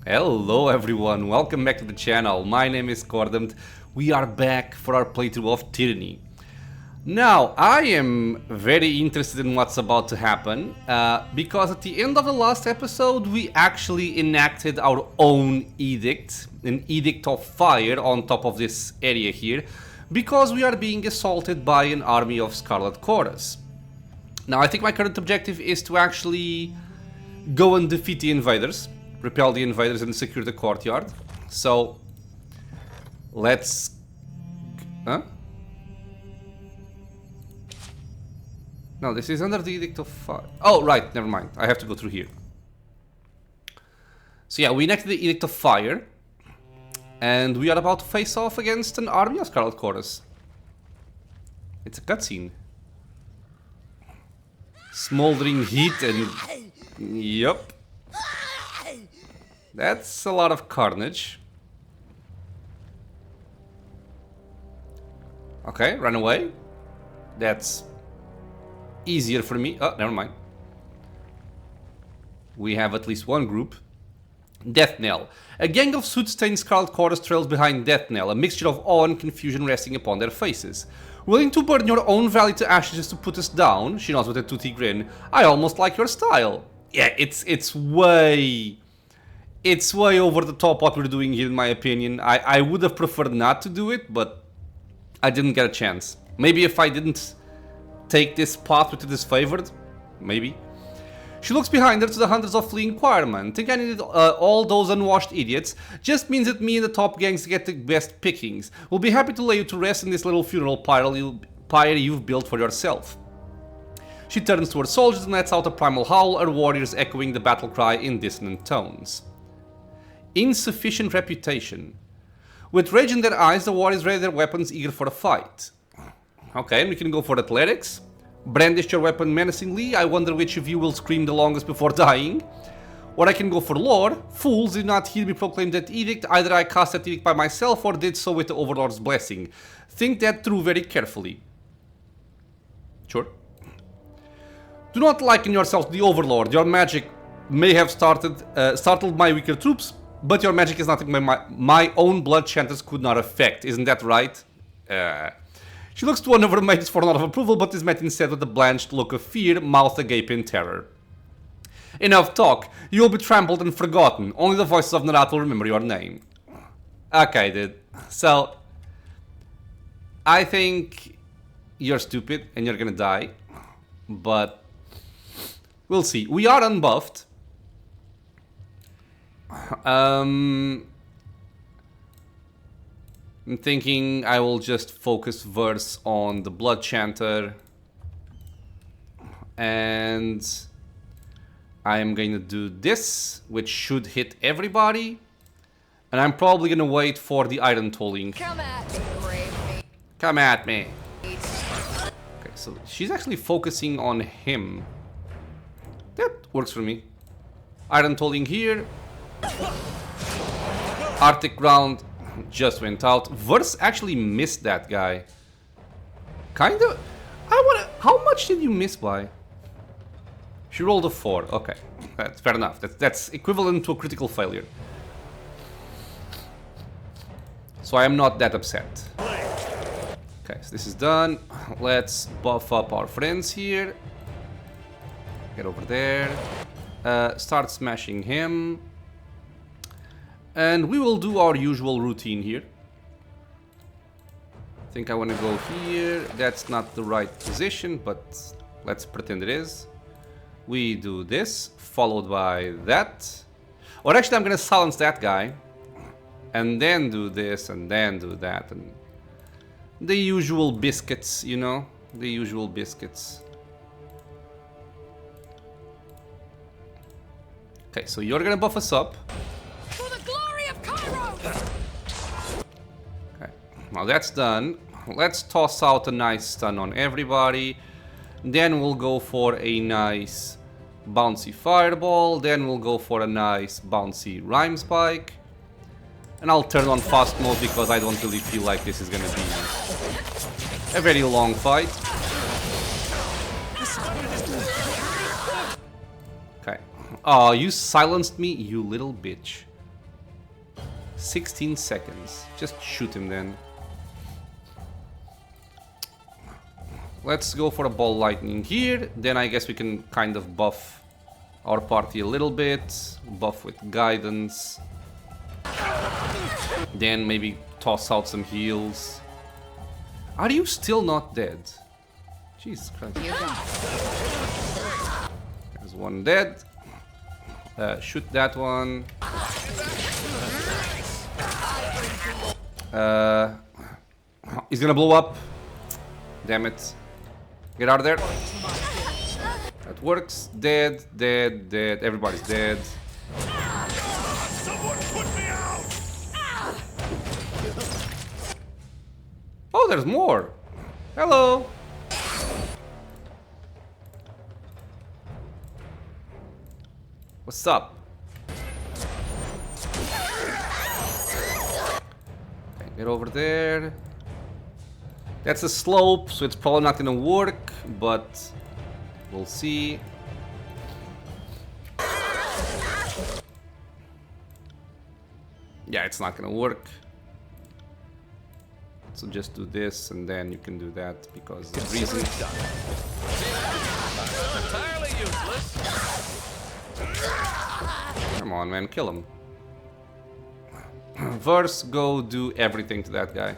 Hello everyone, welcome back to the channel. My name is Cordent. We are back for our playthrough of Tyranny. Now, I am very interested in what's about to happen, because at the end of the last episode we actually enacted our own edict, an edict of fire on top of this area here, because we are being assaulted by an army of Scarlet Chorus. Now, I think my current objective is to actually go and defeat the invaders, repel the invaders and secure the courtyard. So, let's... Huh? No, this is under the Edict of Fire. Oh, right, never mind. I have to go through here. So yeah, we enacted the Edict of Fire. And we are about to face off against an army of Scarlet Chorus. It's a cutscene. Smoldering heat and... Yup. That's a lot of carnage. Okay, run away. That's easier for me. Oh, never mind. We have at least one group. Death Knell. A gang of soot-stained Scarlet Chorus trails behind Death Knell, a mixture of awe and confusion resting upon their faces. Willing to burn your own valley to ashes just to put us down? She nods with a toothy grin. I almost like your style. Yeah, it's way over the top what we're doing here, in my opinion. I would have preferred not to do it, but I didn't get a chance. Maybe if I didn't take this path which is favored, maybe. She looks behind her to the hundreds of fleeing choirmen. Think I needed all those unwashed idiots? Just means that me and the top gangs get the best pickings. We'll be happy to lay you to rest in this little funeral pyre you've built for yourself. She turns to her soldiers and lets out a primal howl, her warriors echoing the battle cry in dissonant tones. Insufficient reputation. With rage in their eyes, the warriors ready their weapons, eager for a fight. Okay, and we can go for athletics. Brandish your weapon menacingly. I wonder which of you will scream the longest before dying. Or I can go for lore. Fools did not hear me proclaim that edict. Either I cast that edict by myself or did so with the Overlord's blessing. Think that through very carefully. Sure. Do not liken yourself to the Overlord. Your magic may have startled my weaker troops, but your magic is nothing my own blood chanters could not affect. Isn't that right? She looks to one of her mates for a nod of approval, but is met instead with a blanched look of fear, mouth agape in terror. Enough talk. You will be trampled and forgotten. Only the voices of Narat will remember your name. Okay, dude. So, I think you're stupid and you're gonna die. But we'll see. We are unbuffed. I'm thinking I will just focus verse on the Blood Chanter. And I am going to do this, which should hit everybody. And I'm probably going to wait for the Iron Tolling. Come at me, brave. Come at me. Okay, so she's actually focusing on him. That works for me. Iron Tolling here. Arctic Ground just went out. Verse actually missed that guy. Kinda. How much did you miss by? She rolled a 4. Okay, that's fair enough. That's equivalent to a critical failure. So I am not that upset. Okay, so this is done. Let's buff up our friends here. Get over there. Start smashing him. And we will do our usual routine here. I think I want to go here. That's not the right position, but let's pretend it is. We do this, followed by that. Or actually, I'm going to silence that guy. And then do this, and then do that. And the usual biscuits, you know? The usual biscuits. Okay, so you're going to buff us up. Okay, now that's done. Let's toss out a nice stun on everybody. Then we'll go for a nice bouncy fireball. Then we'll go for a nice bouncy rhyme spike. And I'll turn on fast mode because I don't really feel like this is gonna be a very long fight. Okay. Oh, you silenced me, you little bitch. 16 seconds. Just shoot him then. Let's go for a ball lightning here. Then I guess we can kind of buff our party a little bit. Buff with guidance. Then maybe toss out some heals. Are you still not dead? Jesus Christ. There's one dead. Shoot that one. He's gonna blow up. Damn it. Get out of there. That works. Dead, dead, dead. Everybody's dead. Oh, there's more. Hello. What's up? Okay, get over there. That's a slope, so it's probably not gonna work, but we'll see. Yeah, it's not gonna work. So just do this, and then you can do that because of reason. Entirely useless. Come on, man, kill him. Verse, go do everything to that guy.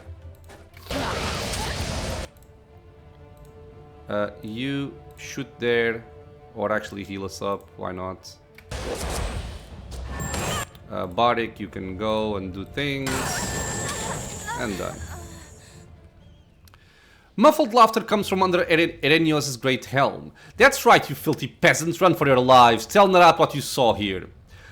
You shoot there, or actually heal us up, why not? Bardic, you can go and do things. And done. Muffled laughter comes from under Erenios' great helm. That's right, you filthy peasants, run for your lives. Tell Narat what you saw here.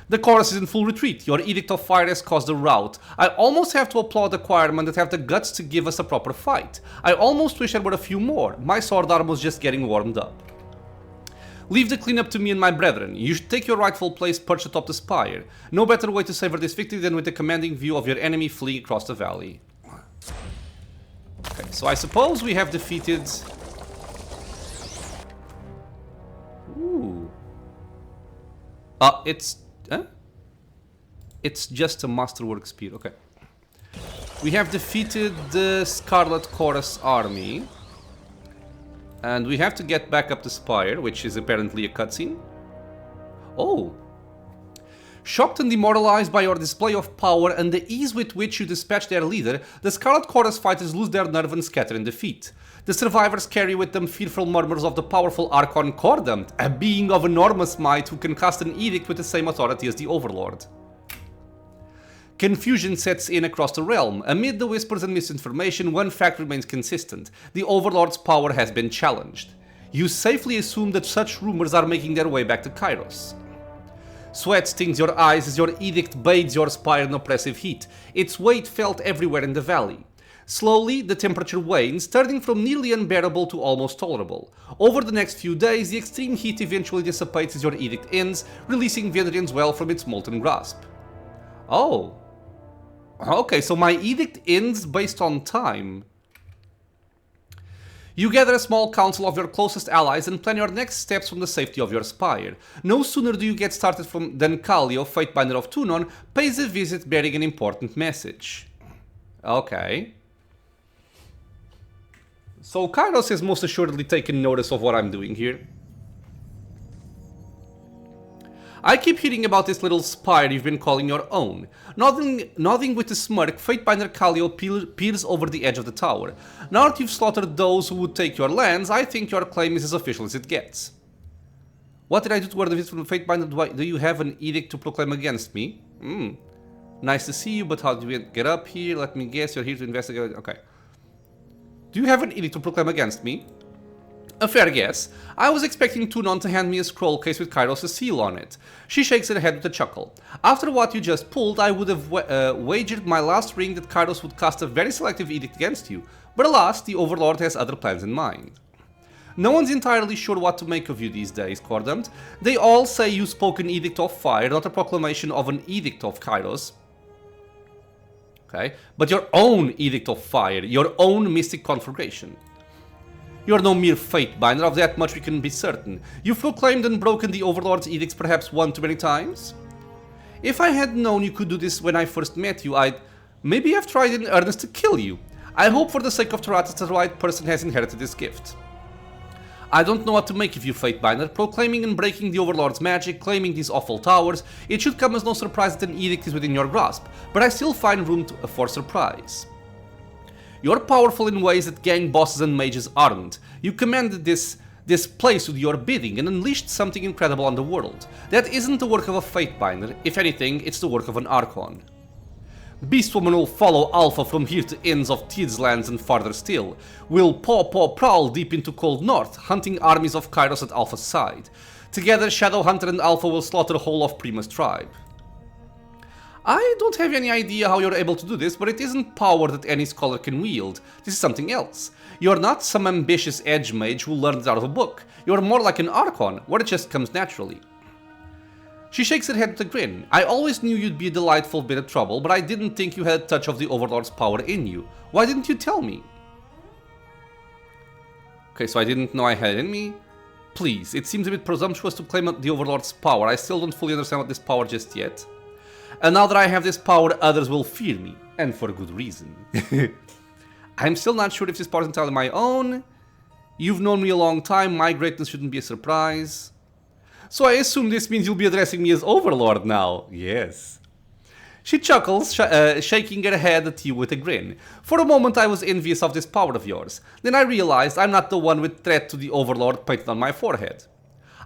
The chorus is in full retreat. Your edict of fire has caused a rout. I almost have to applaud the choirmen that have the guts to give us a proper fight. I almost wish there were a few more. My sword arm was just getting warmed up. Leave the cleanup to me and my brethren. You should take your rightful place perched atop the spire. No better way to savor this victory than with a commanding view of your enemy fleeing across the valley. Okay, so I suppose we have defeated... Ooh. It's... Huh? It's just a masterwork speed, okay. We have defeated the Scarlet Chorus army. And we have to get back up the spire, which is apparently a cutscene. Oh. Shocked and demoralized by your display of power and the ease with which you dispatch their leader, the Scarlet Chorus fighters lose their nerve and scatter in defeat. The survivors carry with them fearful murmurs of the powerful Archon Cordant, a being of enormous might who can cast an edict with the same authority as the Overlord. Confusion sets in across the realm. Amid the whispers and misinformation, one fact remains consistent. The Overlord's power has been challenged. You safely assume that such rumors are making their way back to Kairos. Sweat stings your eyes as your edict bathes your spire in oppressive heat, its weight felt everywhere in the valley. Slowly, the temperature wanes, turning from nearly unbearable to almost tolerable. Over the next few days, the extreme heat eventually dissipates as your edict ends, releasing Vendrian's well from its molten grasp. Oh. Okay, so my edict ends based on time. You gather a small council of your closest allies and plan your next steps from the safety of your spire. No sooner do you get started than Kallio, Fatebinder of Tunon, pays a visit bearing an important message. Okay. So Kairos has most assuredly taken notice of what I'm doing here. I keep hearing about this little spire you've been calling your own. Nodding with a smirk, Fatebinder Kallio peers over the edge of the tower. Now that you've slaughtered those who would take your lands, I think your claim is as official as it gets. What did I do to earn the visit from Fatebinder? Do you have an edict to proclaim against me? Nice to see you, but how do we get up here? Let me guess, you're here to investigate. Okay. Do you have an edict to proclaim against me? A fair guess. I was expecting Tunon to hand me a scroll case with Kairos' seal on it. She shakes her head with a chuckle. After what you just pulled, I would have wagered my last ring that Kairos would cast a very selective edict against you. But alas, the Overlord has other plans in mind. No one's entirely sure what to make of you these days, Cordant. They all say you spoke an edict of fire, not a proclamation of an edict of Kairos. Okay, but your own edict of fire, your own mystic conflagration. You're no mere Fatebinder, of that much we can be certain. You've proclaimed and broken the Overlord's edicts perhaps one too many times? If I had known you could do this when I first met you, maybe have tried in earnest to kill you. I hope for the sake of Tyranny that the right person has inherited this gift. I don't know what to make of you, Fatebinder. Proclaiming and breaking the Overlord's magic, claiming these awful towers, it should come as no surprise that an edict is within your grasp, but I still find room for surprise. You're powerful in ways that gang bosses and mages aren't. You commanded this place with your bidding and unleashed something incredible on the world. That isn't the work of a Fatebinder. If anything, it's the work of an Archon. Beastwoman will follow Alpha from here to ends of Tid's lands and farther still. Will prowl deep into Cold North, hunting armies of Kairos at Alpha's side. Together, Shadowhunter and Alpha will slaughter the whole of Prima's tribe. I don't have any idea how you're able to do this, but it isn't power that any scholar can wield. This is something else. You're not some ambitious edge mage who learned it out of a book. You're more like an Archon, where it just comes naturally. She shakes her head with a grin. I always knew you'd be a delightful bit of trouble, but I didn't think you had a touch of the Overlord's power in you. Why didn't you tell me? Okay, so I didn't know I had it in me. Please, it seems a bit presumptuous to claim the Overlord's power. I still don't fully understand what this power just yet. And now that I have this power, others will fear me. And for good reason. I'm still not sure if this power is entirely my own. You've known me a long time, my greatness shouldn't be a surprise. So I assume this means you'll be addressing me as Overlord now. Yes. She chuckles, shaking her head at you with a grin. For a moment I was envious of this power of yours. Then I realized I'm not the one with threat to the Overlord painted on my forehead.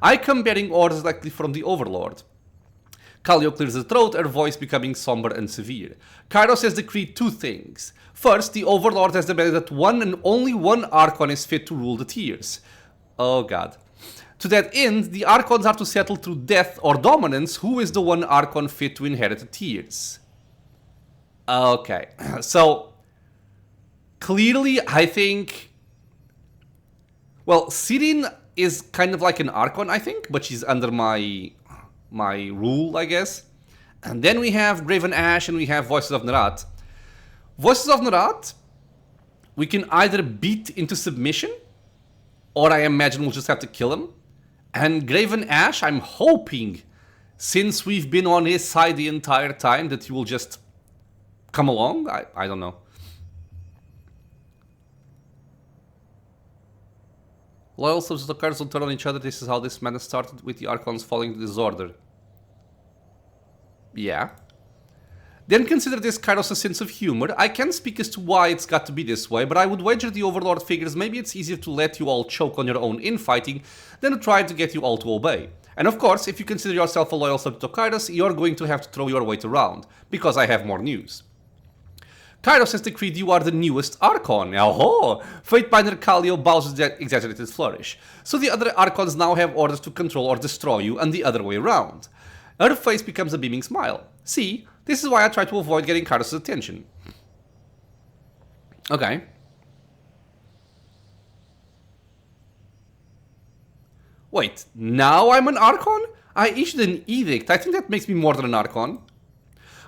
I come bearing orders directly from the Overlord. Kallio clears her throat, her voice becoming somber and severe. Kairos has decreed two things. First, the Overlord has demanded that one and only one Archon is fit to rule the tiers. Oh god. To that end, the Archons are to settle through death or dominance who is the one Archon fit to inherit the tiers. Okay, so clearly I think... Well, Sirin is kind of like an Archon, I think, but she's under my rule, I guess. And then we have Graven Ash and we have Voices of Nerat. Voices of Nerat, we can either beat into submission, or I imagine we'll just have to kill him. And Graven Ash, I'm hoping, since we've been on his side the entire time, that he will just come along. I don't know. Loyal subs of the cards don't turn on each other. This is how this madness started, with the Archons falling into disorder. Yeah. Then consider this Kairos' sense of humor. I can't speak as to why it's got to be this way, but I would wager the Overlord figures maybe it's easier to let you all choke on your own infighting than to try to get you all to obey. And of course, if you consider yourself a loyal subject of Kairos, you're going to have to throw your weight around, because I have more news. Kairos has decreed you are the newest Archon. Oh, Fatebinder Kallio bows with that exaggerated flourish. So the other Archons now have orders to control or destroy you, and the other way around. Her face becomes a beaming smile. See, this is why I try to avoid getting Kairos' attention. Okay. Wait, now I'm an Archon? I issued an edict. I think that makes me more than an Archon.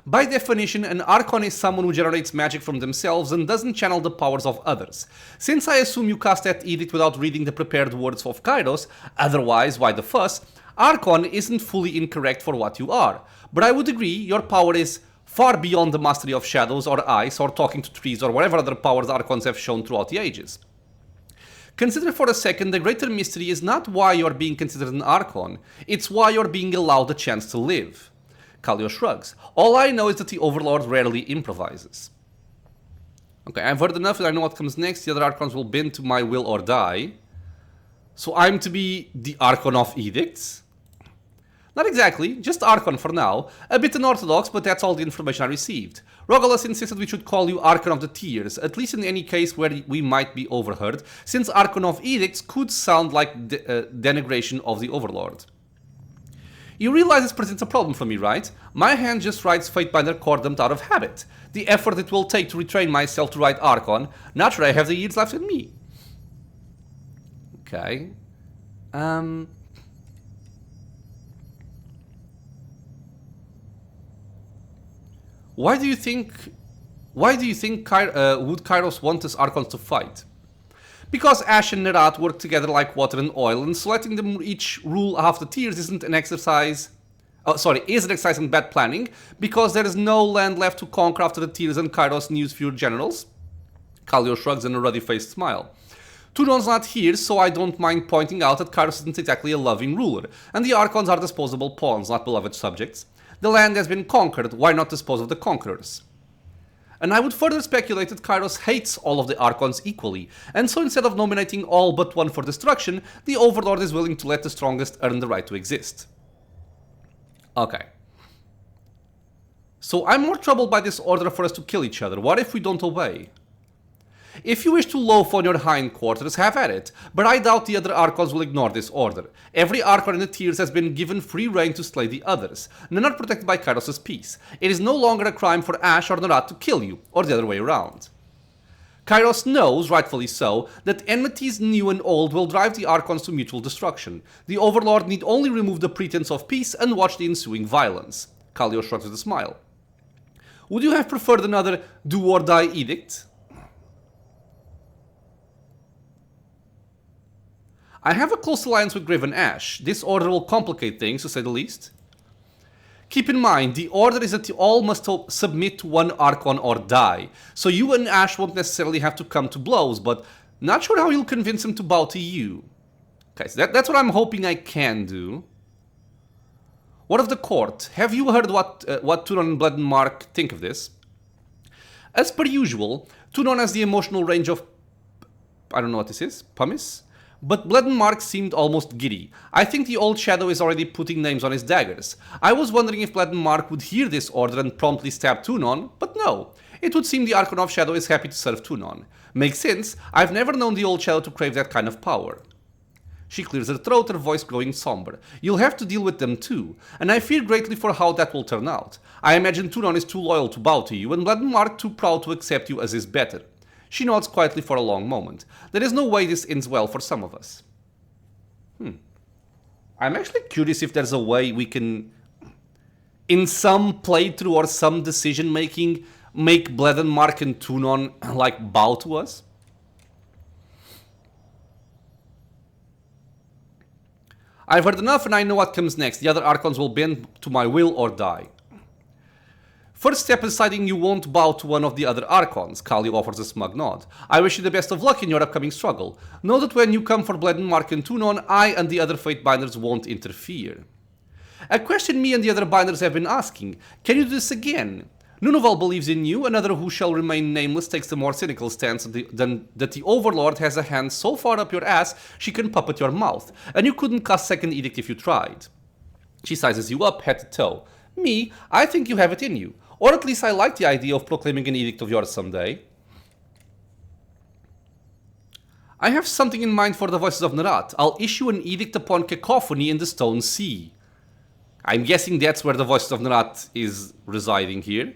By definition, an Archon is someone who generates magic from themselves and doesn't channel the powers of others. Since I assume you cast that edict without reading the prepared words of Kairos, otherwise, why the fuss? Archon isn't fully incorrect for what you are, but I would agree your power is far beyond the mastery of shadows or ice or talking to trees or whatever other powers Archons have shown throughout the ages. Consider for a second the greater mystery is not why you're being considered an Archon, it's why you're being allowed the chance to live. Kallio shrugs. All I know is that the Overlord rarely improvises. Okay, I've heard enough and I know what comes next. The other Archons will bend to my will or die. So I'm to be the Archon of Edicts? Not exactly, just Archon for now. A bit unorthodox, but that's all the information I received. Roguenbauld insisted we should call you Archon of the Tiers, at least in any case where we might be overheard, since Archon of Edicts could sound like denigration of the Overlord. You realize this presents a problem for me, right? My hand just writes Fatebinder Cordant out of habit. The effort it will take to retrain myself to write Archon, not sure I have the years left in me. Okay. Why do you think would Kairos want us Archons to fight? Because Ash and Nerat work together like water and oil, and selecting them each rule half the tiers isn't an exercise Oh, sorry, is an exercise in bad planning, because there is no land left to conquer after the Tears and Kairos news fewer generals. Kallio shrugs and a ruddy-faced smile. Tunon's not here, so I don't mind pointing out that Kairos isn't exactly a loving ruler, and the Archons are disposable pawns, not beloved subjects. The land has been conquered, why not dispose of the conquerors? And I would further speculate that Kairos hates all of the Archons equally, and so instead of nominating all but one for destruction, the Overlord is willing to let the strongest earn the right to exist. Okay. So I'm more troubled by this order for us to kill each other. What if we don't obey? If you wish to loaf on your hindquarters, have at it, but I doubt the other Archons will ignore this order. Every Archon in the Tiers has been given free reign to slay the others. None are protected by Kairos' peace. It is no longer a crime for Ash or Narat to kill you, or the other way around. Kairos knows, rightfully so, that enmities new and old will drive the Archons to mutual destruction. The Overlord need only remove the pretense of peace and watch the ensuing violence. Kallio shrugs with a smile. Would you have preferred another do-or-die edict? I have a close alliance with Graven Ash. This order will complicate things, to say the least. Keep in mind, the order is that you all must submit to one Archon or die, so you and Ash won't necessarily have to come to blows, but not sure how you'll convince him to bow to you. Okay, so that's what I'm hoping I can do. What of the court? Have you heard what Tunon and Blood and Mark think of this? As per usual, Tunon has the emotional range of... I don't know what this is, pumice? But Blood and Mark seemed almost giddy. I think the old Shadow is already putting names on his daggers. I was wondering if Blood and Mark would hear this order and promptly stab Tunon, but no. It would seem the Archon of Shadow is happy to serve Tunon. Makes sense, I've never known the old Shadow to crave that kind of power. She clears her throat, her voice growing somber. You'll have to deal with them too, and I fear greatly for how that will turn out. I imagine Tunon is too loyal to bow to you, and Blood and Mark too proud to accept you as his better. She nods quietly for a long moment. There is no way this ends well for some of us. I'm actually curious if there's a way we can, in some playthrough or some decision making, make Blood and Mark and Tunon like bow to us. I've heard enough and I know what comes next. The other Archons will bend to my will or die. First step is deciding you won't bow to one of the other Archons. Kallio offers a smug nod. I wish you the best of luck in your upcoming struggle. Know that when you come for Blood and Mark and Tunon, I and the other Fatebinders won't interfere. A question me and the other Binders have been asking. Can you do this again? Nunoval believes in you, another who shall remain nameless takes the more cynical stance that the Overlord has a hand so far up your ass she can puppet your mouth, and you couldn't cast second edict if you tried. She sizes you up head to toe. Me, I think you have it in you. Or at least I like the idea of proclaiming an edict of yours someday. I have something in mind for the Voices of Narat. I'll issue an edict upon cacophony in the Stone Sea. I'm guessing that's where the Voices of Narat is residing here.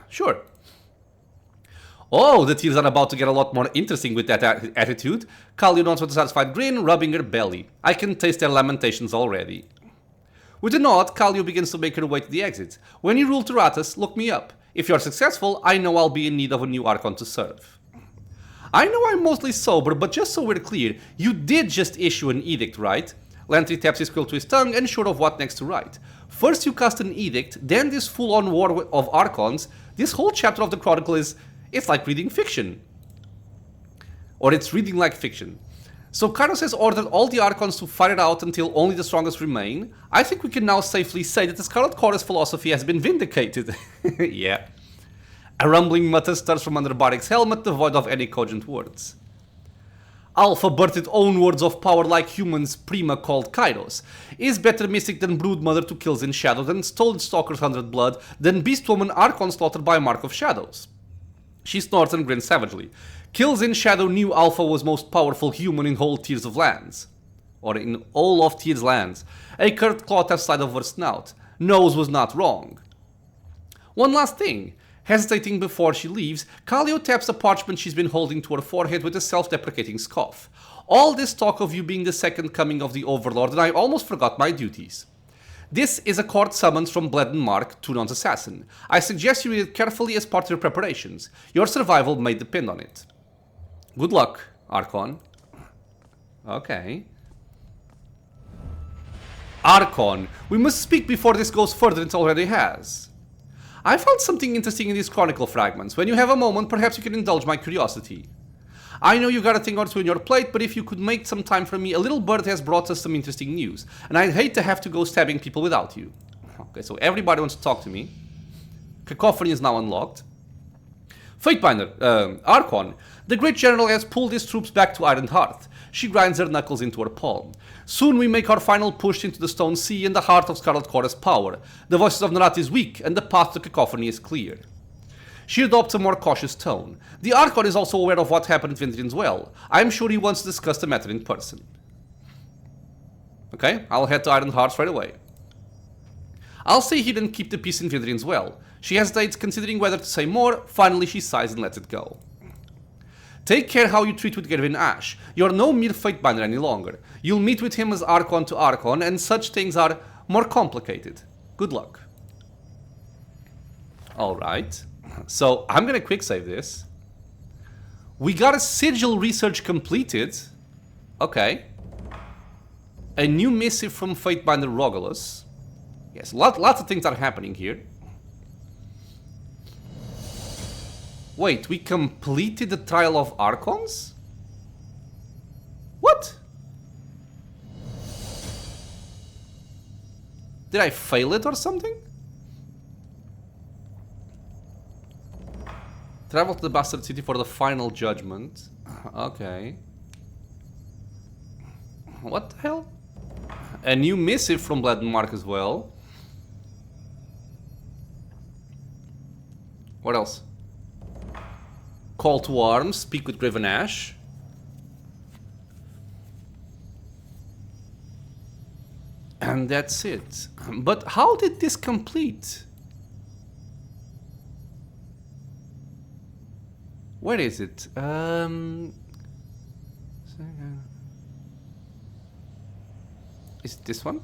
Sure. Oh, the tears are about to get a lot more interesting with that attitude. Kallio nods with a satisfied grin, rubbing her belly. I can taste their lamentations already. With a nod, Kallio begins to make her way to the exit. When you rule Taratus, look me up. If you're successful, I know I'll be in need of a new Archon to serve. I know I'm mostly sober, but just so we're clear, you did just issue an edict, right? Lantry taps his quill to his tongue, unsure of what next to write. First you cast an edict, then this full-on war of Archons. This whole chapter of the Chronicle is... it's like reading fiction. Or it's reading like fiction. So Kairos has ordered all the Archons to fight it out until only the strongest remain. I think we can now safely say that the Scarlet Chorus philosophy has been vindicated. Yeah. A rumbling mutter stirs from under Barrick's helmet, devoid of any cogent words. Alpha birthed own words of power like humans, Prima called Kairos. Is better mystic than Broodmother to kills in shadow, than Stolen Stalker's 100 blood, than Beastwoman Archon slaughtered by Mark of Shadows. She snorts and grins savagely. Kills in Shadow knew Alpha was most powerful human in whole Tears of Lands. Or in all of Tears Lands. A curved claw taps side of her snout. Nose was not wrong. One last thing. Hesitating before she leaves, Kallio taps the parchment she's been holding to her forehead with a self-deprecating scoff. All this talk of you being the second coming of the Overlord, and I almost forgot my duties. This is a court summons from Blood and Mark, Tunon's assassin. I suggest you read it carefully as part of your preparations. Your survival may depend on it. Good luck, Archon. Okay. Archon, we must speak before this goes further than it already has. I found something interesting in these chronicle fragments. When you have a moment, perhaps you can indulge my curiosity. I know you got a thing or two on your plate, but if you could make some time for me, a little bird has brought us some interesting news, and I'd hate to have to go stabbing people without you. Okay, so everybody wants to talk to me. Cacophony is now unlocked. Fatebinder, Archon, the great general has pulled his troops back to Iron Hearth. She grinds her knuckles into her palm. Soon we make our final push into the Stone Sea in the heart of Scarlet Chorus power. The voices of Narat is weak, and the path to Cacophony is clear. She adopts a more cautious tone. The Archon is also aware of what happened at Vindrian's Well. I am sure he wants to discuss the matter in person. Okay, I'll head to Iron Heart right away. I'll stay here and keep the peace in Vindrian's Well. She hesitates, considering whether to say more. Finally, she sighs and lets it go. Take care how you treat with Gervin Ash. You're no mere Fatebinder any longer. You'll meet with him as Archon to Archon, and such things are more complicated. Good luck. Alright. So, I'm gonna quick save this. We got a sigil research completed. Okay. A new missive from Fatebinder Rogulus. Yes, lots of things are happening here. Wait, we completed the Trial of Archons? What? Did I fail it or something? Travel to the Bastard City for the final judgment. Okay. What the hell? A new missive from Bloodmark as well. What else? Call to arms, speak with Graven Ash. And that's it. But how did this complete? Where is it? Is it this one?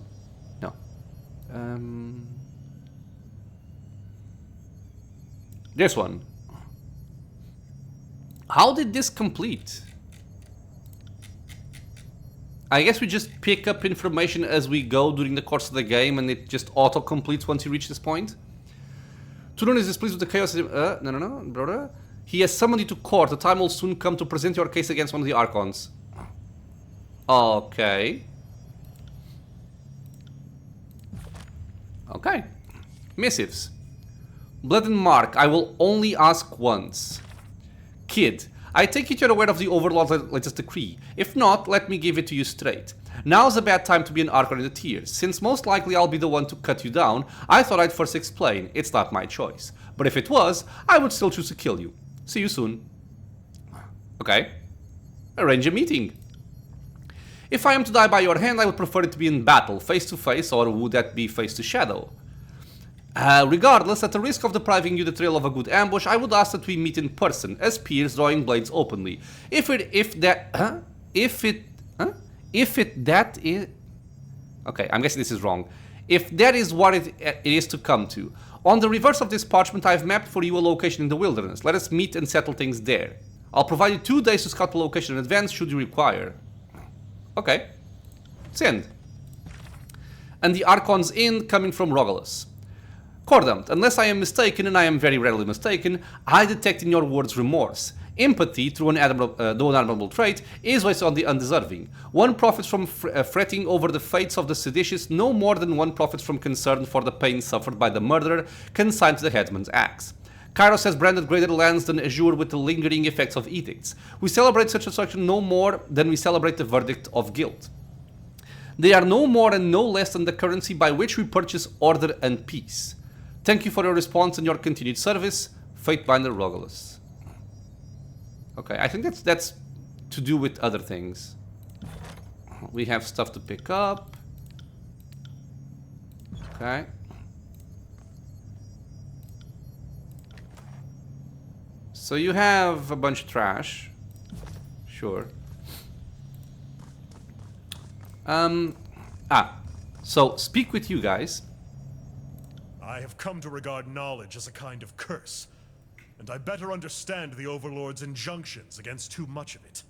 No. This one. How did this complete? I guess we just pick up information as we go during the course of the game and it just auto-completes once you reach this point. Turon is displeased with the chaos. No, brother. He has summoned you to court. The time will soon come to present your case against one of the Archons. Okay. Okay. Missives. Blood and Mark, I will only ask once. Kid, I take it you're aware of the Overlord's latest decree. If not, let me give it to you straight. Now's a bad time to be an Archon in the tiers. Since most likely I'll be the one to cut you down, I thought I'd first explain. It's not my choice. But if it was, I would still choose to kill you. See you soon. Okay. Arrange a meeting. If I am to die by your hand, I would prefer it to be in battle, face to face, or would that be face to shadow? Regardless, at the risk of depriving you the thrill of a good ambush, I would ask that we meet in person, as peers drawing blades openly. That is... Okay, I'm guessing this is wrong. If that is what it is to come to. On the reverse of this parchment, I've mapped for you a location in the wilderness. Let us meet and settle things there. I'll provide you 2 days to scout the location in advance, should you require. Okay. Send. And the Archon's Inn coming from Rogulus. Cordampt, unless I am mistaken, and I am very rarely mistaken, I detect in your words remorse. Empathy, through an admirable trait, is wasted on the undeserving. One profits from fretting over the fates of the seditious no more than one profits from concern for the pain suffered by the murderer consigned to the headsman's axe. Kairos has branded greater lands than Azure with the lingering effects of edicts. We celebrate such destruction no more than we celebrate the verdict of guilt. They are no more and no less than the currency by which we purchase order and peace. Thank you for your response and your continued service, Fatebinder Rogulus. Okay, I think that's to do with other things. We have stuff to pick up. Okay. So you have a bunch of trash. Sure. So speak with you guys. I have come to regard knowledge as a kind of curse, and I better understand the Overlord's injunctions against too much of it.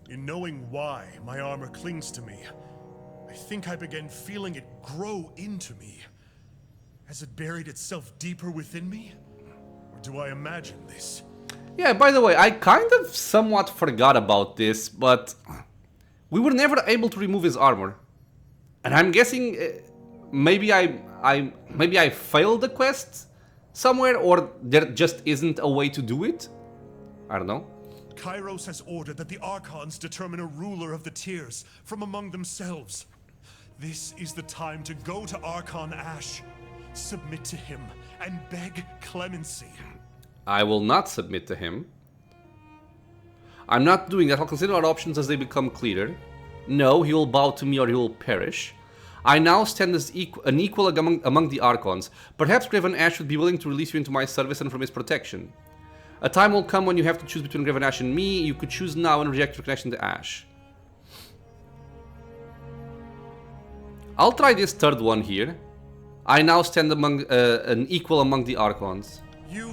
In knowing why my armor clings to me, I think I began feeling it grow into me. Has it buried itself deeper within me? Or do I imagine this? Yeah, by the way, I kind of somewhat forgot about this, but we were never able to remove his armor. And I'm guessing maybe I failed the quest somewhere, or there just isn't a way to do it? I don't know. Kairos has ordered that the Archons determine a ruler of the tiers from among themselves. This is the time to go to Archon Ash, submit to him, and beg clemency. I will not submit to him. I'm not doing that. I'll consider our options as they become clearer. No, he will bow to me or he will perish. I now stand as an equal among the Archons. Perhaps Graven Ash would be willing to release you into my service and from his protection. A time will come when you have to choose between Graven Ash and me. You could choose now and reject your connection to Ash. I'll try this third one here. I now stand among an equal among the Archons. You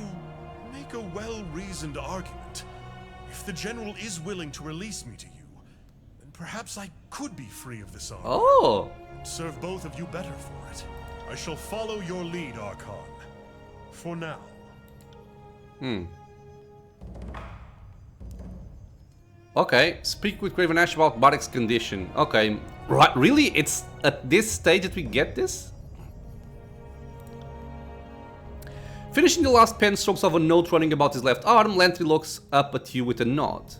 make a well-reasoned argument. If the General is willing to release me to you, then perhaps I could be free of this armor. Oh! And serve both of you better for it. I shall follow your lead, Archon. For now. Okay, speak with Graven Ash about Barek's condition. Okay, right, really? It's at this stage that we get this? Finishing the last pen strokes of a note running about his left arm, Lantry looks up at you with a nod.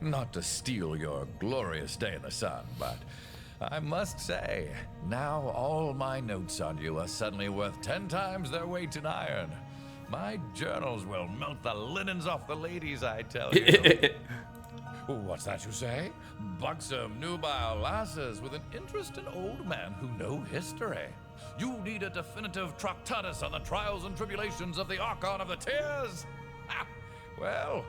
Not to steal your glorious day in the sun, but I must say, now all my notes on you are suddenly worth 10 times their weight in iron. My journals will melt the linens off the ladies, I tell you. What's that you say? Buxom, nubile lasses with an interest in old men who know history. You need a definitive tractatus on the trials and tribulations of the Archon of the Tears? Ha! Well,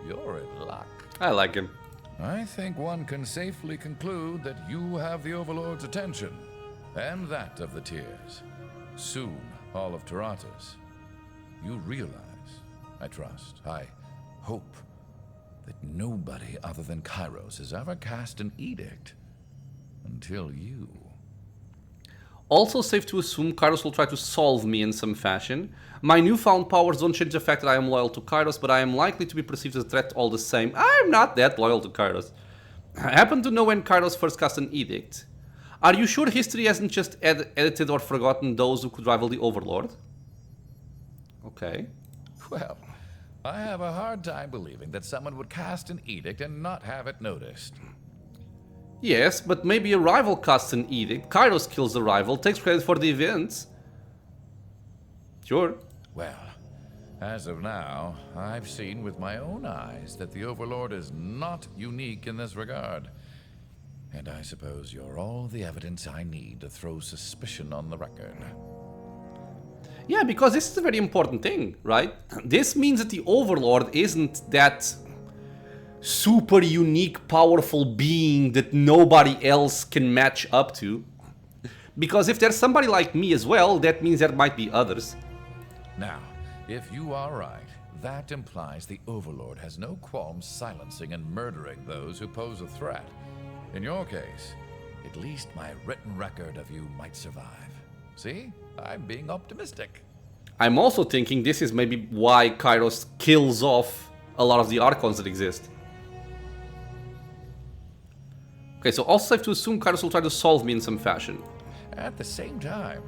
you're in luck. I like him. I think one can safely conclude that you have the Overlord's attention, and that of the Tears. Soon, all of Taratas. You realize, I trust, I hope, that nobody other than Kairos has ever cast an edict until you. Also safe to assume Kairos will try to solve me in some fashion. My newfound powers don't change the fact that I am loyal to Kairos, but I am likely to be perceived as a threat all the same. I'm not that loyal to Kairos. I happen to know when Kairos first cast an edict. Are you sure history hasn't just edited or forgotten those who could rival the Overlord? Okay. Well, I have a hard time believing that someone would cast an edict and not have it noticed. Yes, but maybe a rival casts an edict, Kairos kills the rival, takes credit for the events. Sure. Well, as of now, I've seen with my own eyes that the Overlord is not unique in this regard. And I suppose you're all the evidence I need to throw suspicion on the record. Yeah, because this is a very important thing, right? This means that the Overlord isn't that super unique, powerful being that nobody else can match up to. Because if there's somebody like me as well, that means there might be others. Now, if you are right, that implies the Overlord has no qualms silencing and murdering those who pose a threat. In your case, at least my written record of you might survive. See? I'm being optimistic. I'm also thinking this is maybe why Kairos kills off a lot of the Archons that exist. Okay, so also safe to assume Kairos will try to solve me in some fashion. At the same time,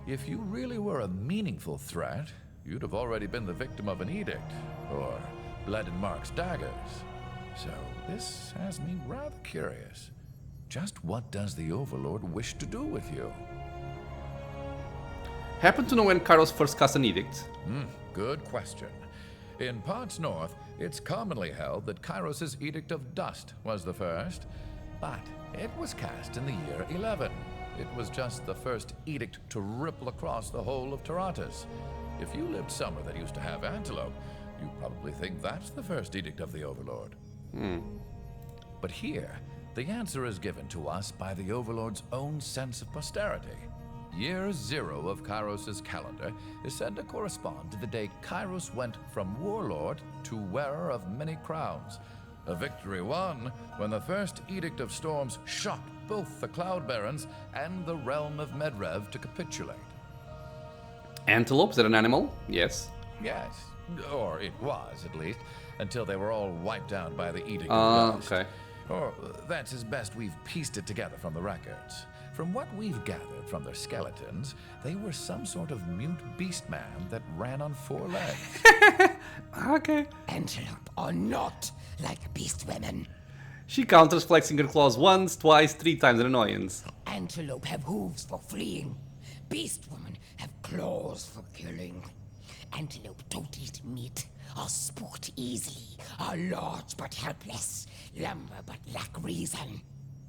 if you really were a meaningful threat, you'd have already been the victim of an edict, or bled in Mark's daggers. So this has me rather curious. Just what does the Overlord wish to do with you? Happen to know when Kairos first cast an edict? Good question. In parts north, it's commonly held that Kairos' Edict of Dust was the first, but it was cast in the year 11. It was just the first edict to ripple across the whole of Taratas. If you lived somewhere that used to have antelope, you probably think that's the first edict of the Overlord. But here, the answer is given to us by the Overlord's own sense of posterity. Year 0 of Kairos' calendar is said to correspond to the day Kairos went from warlord to wearer of many crowns. A victory won when the first Edict of Storms shocked both the Cloud Barons and the realm of Medrev to capitulate. Antelope, is that an animal? Yes. Yes, or it was at least, until they were all wiped out by the Edict of Rust. Okay. Or that's as best we've pieced it together from the records. From what we've gathered from their skeletons, they were some sort of mute beast man that ran on 4 legs. Okay. Antelope are not like beast women. She counters, flexing her claws once, twice, 3 times in annoyance. Antelope have hooves for fleeing. Beast women have claws for killing. Antelope don't eat meat, are spooked easily, are large but helpless, lumber but lack reason,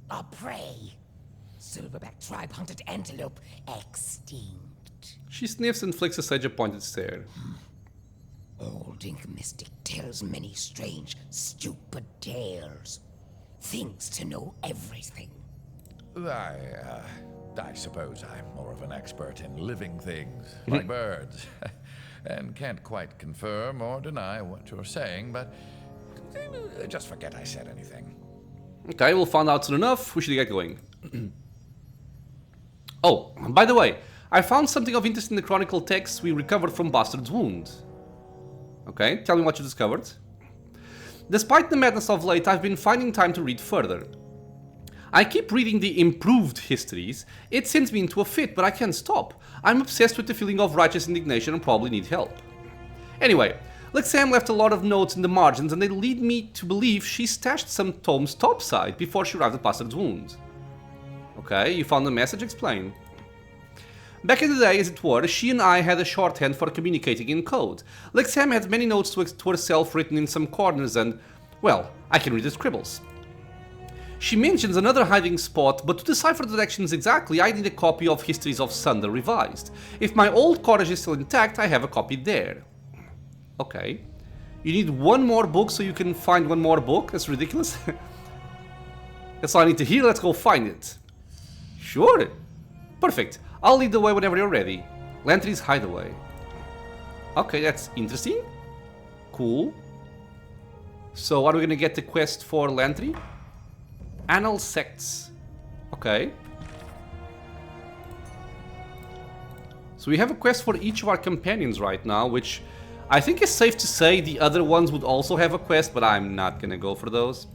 are prey. Silverback tribe hunted antelope extinct. She sniffs and flicks a sage-appointed stare. Old ink mystic tells many strange, stupid tales. Thinks to know everything. I suppose I'm more of an expert in living things, like birds, and can't quite confirm or deny what you're saying, but just forget I said anything. Okay, we'll find out soon enough. We should get going. Oh, by the way, I found something of interest in the chronicle texts we recovered from Bastard's Wound. Okay, tell me what you discovered. Despite the madness of late, I've been finding time to read further. I keep reading the improved histories. It sends me into a fit, but I can't stop. I'm obsessed with the feeling of righteous indignation and probably need help. Anyway, Lexam left a lot of notes in the margins and they lead me to believe she stashed some tomes topside before she arrived at Bastard's Wound. Okay, you found the message? Explain. Back in the day, as it were, she and I had a shorthand for communicating in code. Lexam had many notes to herself written in some corners and, well, I can read the scribbles. She mentions another hiding spot, but to decipher the directions exactly, I need a copy of Histories of Sunder revised. If my old cottage is still intact, I have a copy there. Okay. You need one more book so you can find one more book? That's ridiculous. That's all I need to hear, let's go find it. Sure. Perfect. I'll lead the way whenever you're ready. Lantry's hideaway. Okay, that's interesting. Cool. So are we gonna get the quest for Lantry? Annal Sects. Okay. So we have a quest for each of our companions right now, which I think is safe to say the other ones would also have a quest, but I'm not gonna go for those.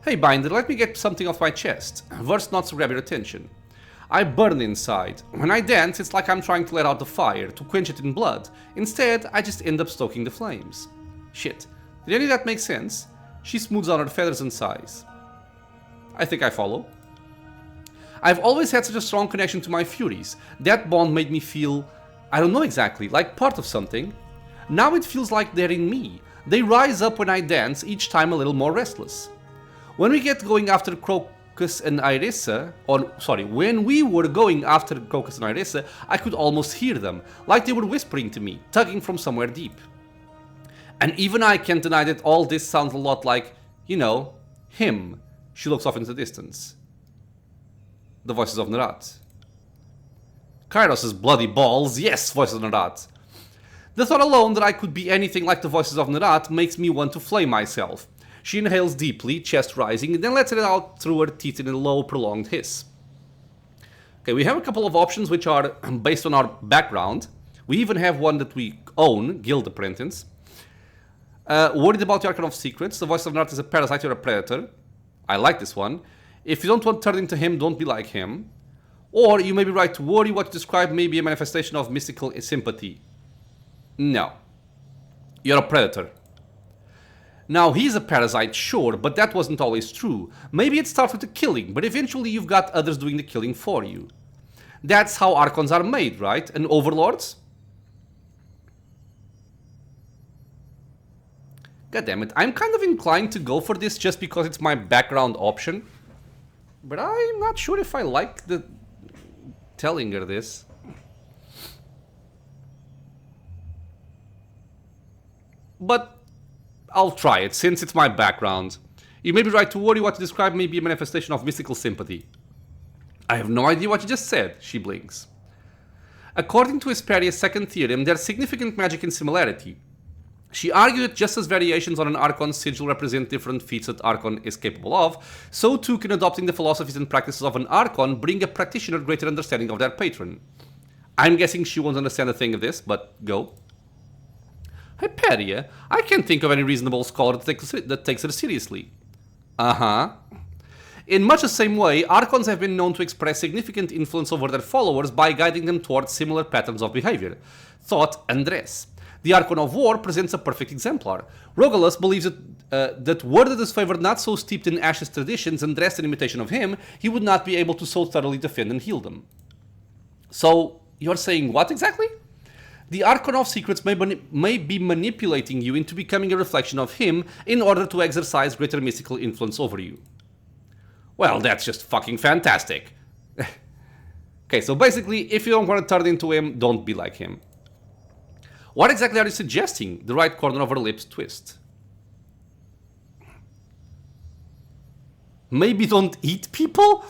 Hey Binder, let me get something off my chest. Verse not to grab your attention. I burn inside. When I dance, it's like I'm trying to let out the fire, to quench it in blood. Instead, I just end up stoking the flames. Shit. Did any of that make sense? She smooths out her feathers and sighs. I think I follow. I've always had such a strong connection to my Furies. That bond made me feel, I don't know exactly, like part of something. Now it feels like they're in me. They rise up when I dance, each time a little more restless. When we get going after Crocus and Irissa, when we were going after Crocus and Irissa, I could almost hear them, like they were whispering to me, tugging from somewhere deep. And even I can't deny that all this sounds a lot like, you know, him. She looks off into the distance. The voices of Narat. Kairos' bloody balls, yes, voices of Narat. The thought alone that I could be anything like the voices of Narat makes me want to flame myself. She inhales deeply, chest rising, and then lets it out through her teeth in a low, prolonged hiss. Okay, we have a couple of options which are based on our background. We even have one that we own, Guild Apprentice. Worried about the Archon of Secrets. The voice of Narat is a parasite or a predator. I like this one. If you don't want to turn into him, don't be like him. Or you may be right to worry. What you describe may be a manifestation of mystical sympathy. No. You're a predator. Now, he's a parasite, sure, but that wasn't always true. Maybe it starts with the killing, but eventually you've got others doing the killing for you. That's how Archons are made, right? And Overlords? God damn it, I'm kind of inclined to go for this just because it's my background option. But I'm not sure if I like the telling her this. But I'll try it, since it's my background. You may be right to worry. What you describe may be a manifestation of mystical sympathy. I have no idea what you just said, she blinks. According to Hesperia's second theorem, there's significant magic in similarity. She argued that just as variations on an Archon sigil represent different feats that Archon is capable of, so too can adopting the philosophies and practices of an Archon bring a practitioner greater understanding of their patron. I'm guessing she won't understand a thing of this, but go. Hyperia, I can't think of any reasonable scholar that takes her seriously. Uh-huh. In much the same way, Archons have been known to express significant influence over their followers by guiding them towards similar patterns of behavior, thought, and dress. The Archon of War presents a perfect exemplar. Rogalus believes that were the disfavored not so steeped in Ash's traditions and dressed in imitation of him, he would not be able to so thoroughly defend and heal them. So, you're saying what exactly? The Archon of Secrets may be manipulating you into becoming a reflection of him in order to exercise greater mystical influence over you. Well, that's just fucking fantastic. Okay, so basically, if you don't want to turn into him, don't be like him. What exactly are you suggesting? The right corner of her lips twist. Maybe don't eat people?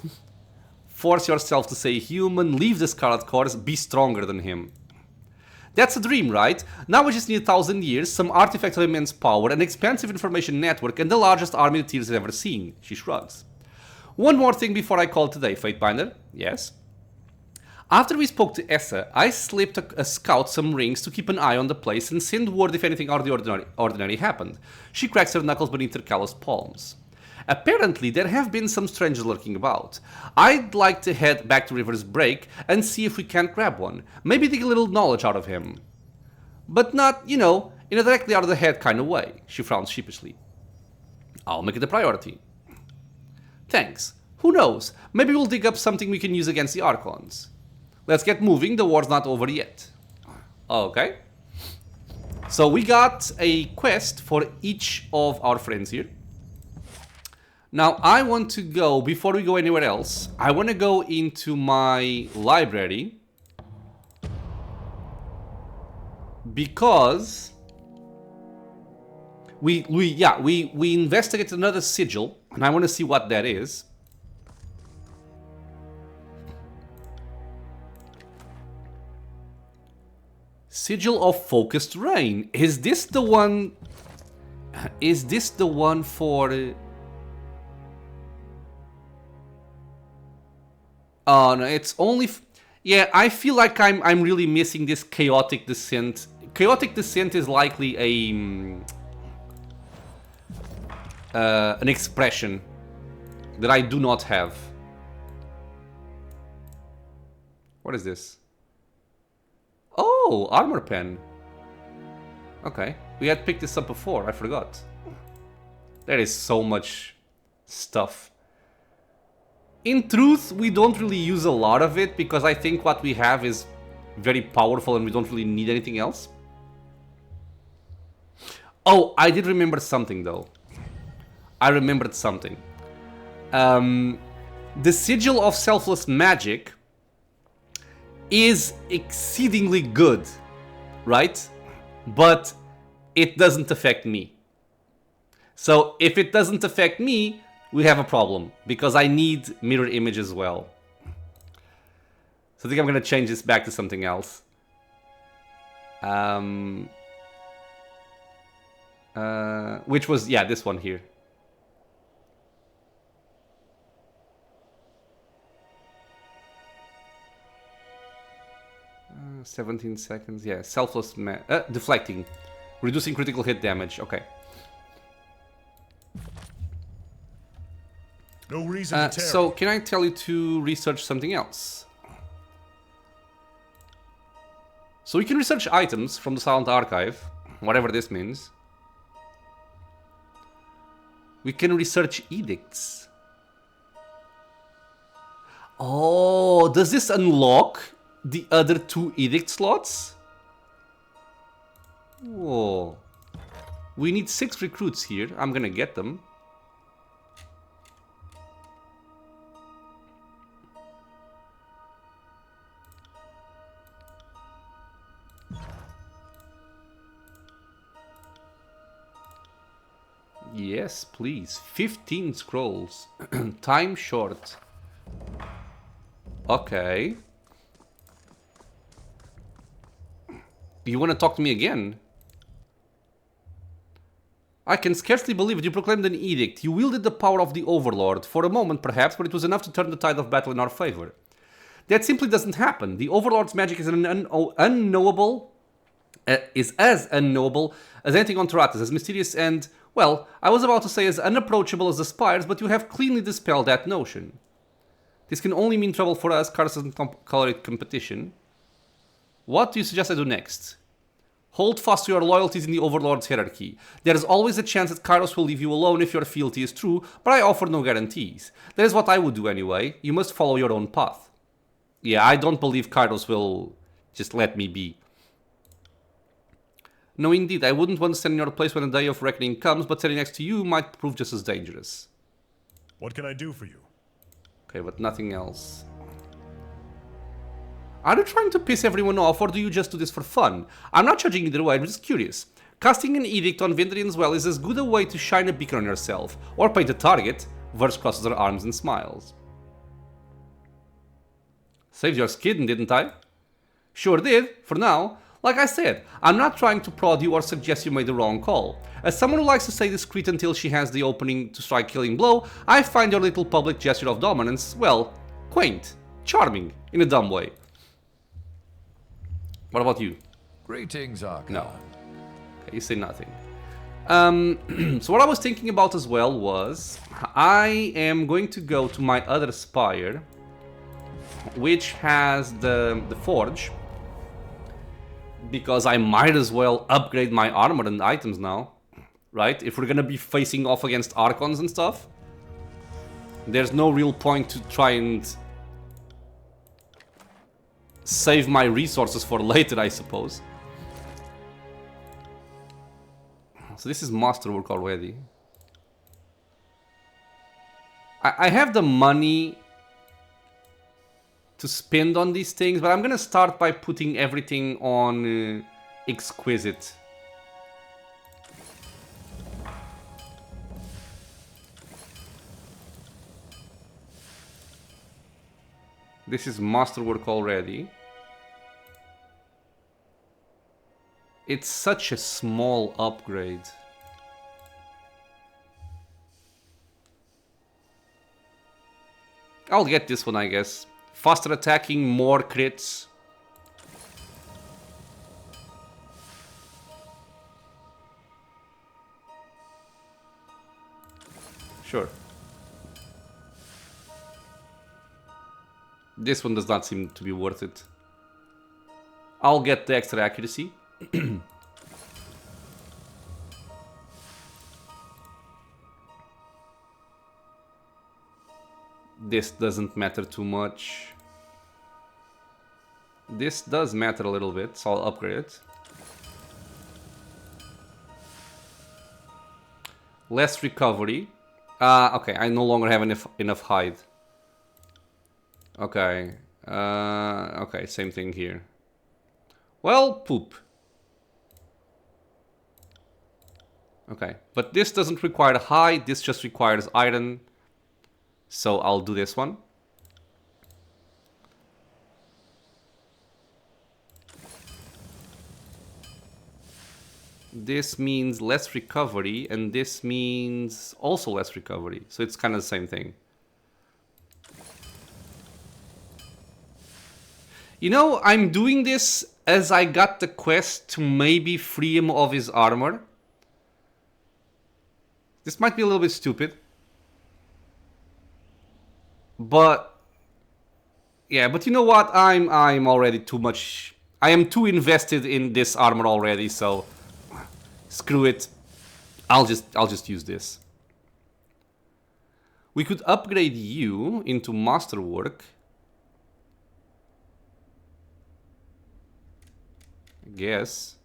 Force yourself to say human, leave the Scarlet Chorus, be stronger than him. That's a dream, right? Now we just need 1,000 years, some artifact of immense power, an expansive information network, and the largest army the Tears have ever seen. She shrugs. One more thing before I call it today, Fatebinder. Yes? After we spoke to Essa, I slipped a scout some rings to keep an eye on the place and send word if anything out of the ordinary happened. She cracks her knuckles beneath her calloused palms. Apparently, there have been some strangers lurking about. I'd like to head back to River's Break and see if we can't grab one. Maybe dig a little knowledge out of him. But not, you know, in a directly out of the head kind of way. She frowns sheepishly. I'll make it a priority. Thanks. Who knows? Maybe we'll dig up something we can use against the Archons. Let's get moving, the war's not over yet. Okay. So we got a quest for each of our friends here. Now I want to go, before we go anywhere else, I want to go into my library. Because we investigated another sigil, and I want to see what that is. Sigil of Focused Rain. Is this the one? Is this the one for? Oh no, it's only. Yeah, I feel like I'm really missing this chaotic descent. Chaotic descent is likely a an expression that I do not have. What is this? Oh, armor pen. Okay, we had picked this up before, I forgot. There is so much stuff. In truth, we don't really use a lot of it because I think what we have is very powerful and we don't really need anything else. Oh, I did remember something though. I remembered something. The Sigil of Selfless Magic is exceedingly good, right? But it doesn't affect me. So if it doesn't affect me, we have a problem, because I need mirror image as well. So I think I'm gonna change this back to something else. Which was, yeah, this one here. 17 seconds, yeah. Selfless deflecting. Reducing critical hit damage, okay. No reason to tear. So, can I tell you to research something else? So we can research items from the Silent Archive, whatever this means. We can research edicts. Oh, does this unlock the other 2 edict slots? Whoa. We need 6 recruits here. I'm gonna get them. Yes, please. 15 scrolls. Time short. Okay. You want to talk to me again? I can scarcely believe it. You proclaimed an edict. You wielded the power of the Overlord. For a moment, perhaps, but it was enough to turn the tide of battle in our favor. That simply doesn't happen. The Overlord's magic is as unknowable as anything on Taratas, as mysterious and, well, I was about to say as unapproachable as the spires, but you have cleanly dispelled that notion. This can only mean trouble for us. Carlos doesn't tolerate competition. What do you suggest I do next? Hold fast to your loyalties in the Overlord's hierarchy. There is always a chance that Kairos will leave you alone if your fealty is true, but I offer no guarantees. That is what I would do anyway. You must follow your own path. Yeah, I don't believe Kairos will just let me be. No, indeed, I wouldn't want to stand in your place when the day of reckoning comes, but standing next to you might prove just as dangerous. What can I do for you? Okay, but nothing else. Are you trying to piss everyone off, or do you just do this for fun? I'm not judging either way, I'm just curious. Casting an edict on Vendrian's Well is as good a way to shine a beacon on yourself, or paint a target. Verse crosses her arms and smiles. Saved your skin, didn't I? Sure did, for now. Like I said, I'm not trying to prod you or suggest you made the wrong call. As someone who likes to stay discreet until she has the opening to strike killing blow, I find your little public gesture of dominance, well, quaint, charming, in a dumb way. What about you? Greetings, Archon. No. Okay, you say nothing. So what I was thinking about as well was, I am going to go to my other spire, which has the forge, because I might as well upgrade my armor and items now, right? If we're gonna be facing off against Archons and stuff, there's no real point to try and save my resources for later, I suppose. So this is masterwork already. I have the money to spend on these things, but I'm gonna start by putting everything on exquisite. This is masterwork already. It's such a small upgrade. I'll get this one, I guess. Faster attacking, more crits. Sure. This one does not seem to be worth it. I'll get the extra accuracy. This doesn't matter too much. This does matter a little bit, so I'll upgrade it. Less recovery. Okay, I no longer have enough hide. Okay. Okay, same thing here. Well, poop. Okay, but this doesn't require hide, this just requires iron. So I'll do this one. This means less recovery, and this means also less recovery. So it's kind of the same thing. You know, I'm doing this as I got the quest to maybe free him of his armor. This might be a little bit stupid. But yeah, but you know what? I'm already too much. I am too invested in this armor already, so screw it. I'll just use this. We could upgrade you into masterwork. I guess.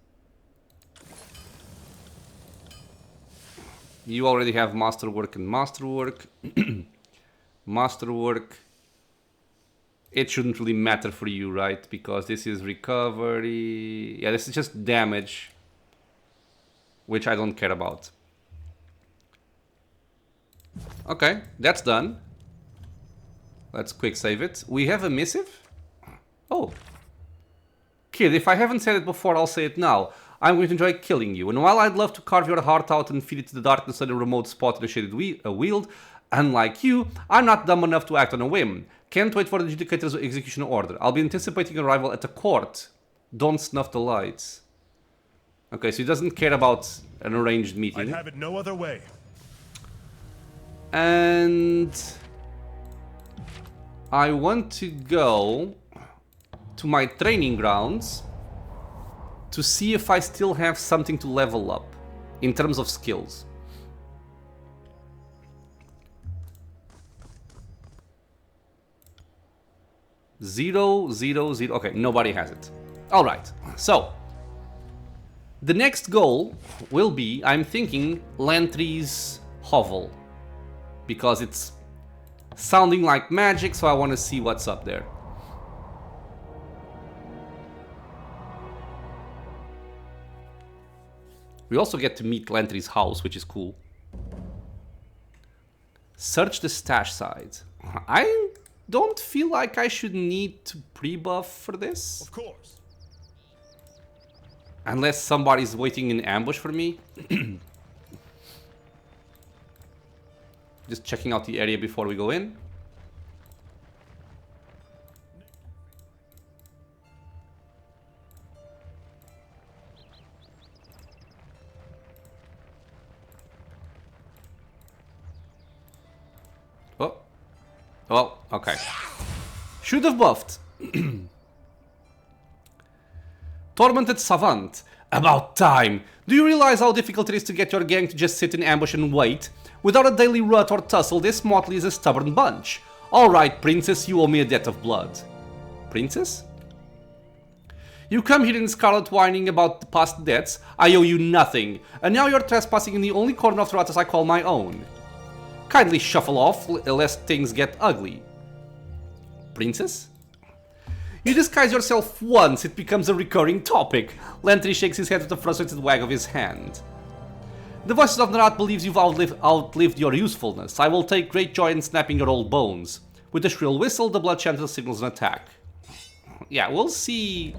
You already have masterwork and masterwork. Masterwork. It shouldn't really matter for you, right? Because this is recovery. Yeah, this is just damage, which I don't care about. Okay, that's done. Let's quick save it. We have a missive? Oh. Kid, if I haven't said it before, I'll say it now. I'm going to enjoy killing you. And while I'd love to carve your heart out and feed it to the darkness at a remote spot in a shaded weald, unlike you, I'm not dumb enough to act on a whim. Can't wait for the Judicator's execution order. I'll be anticipating arrival at the court. Don't snuff the lights. Okay, so he doesn't care about an arranged meeting. I'd have it no other way. And I want to go to my training grounds to see if I still have something to level up in terms of skills. Zero, zero, zero. Okay, nobody has it. All right, so the next goal will be, I'm thinking, Lantry's hovel, because it's sounding like magic, so I want to see what's up there. We also get to meet Lantry's house, which is cool. Search the stash side. I don't feel like I should need to pre-buff for this. Of course. Unless somebody's waiting in ambush for me. Just checking out the area before we go in. Oh. Oh, okay. Should have buffed. Tormented Savant. About time. Do you realize how difficult it is to get your gang to just sit in ambush and wait? Without a daily rut or tussle, this motley is a stubborn bunch. Alright, princess, you owe me a debt of blood. Princess? You come here in Scarlet whining about the past debts. I owe you nothing. And now you're trespassing in the only corner of Theratos I call my own. Kindly shuffle off, lest things get ugly. Princess? You disguise yourself once, it becomes a recurring topic. Lantry shakes his head with a frustrated wag of his hand. The voices of Narat believes you've outlived your usefulness. I will take great joy in snapping your old bones. With a shrill whistle, the Blood Chanter signals an attack. Yeah, we'll see.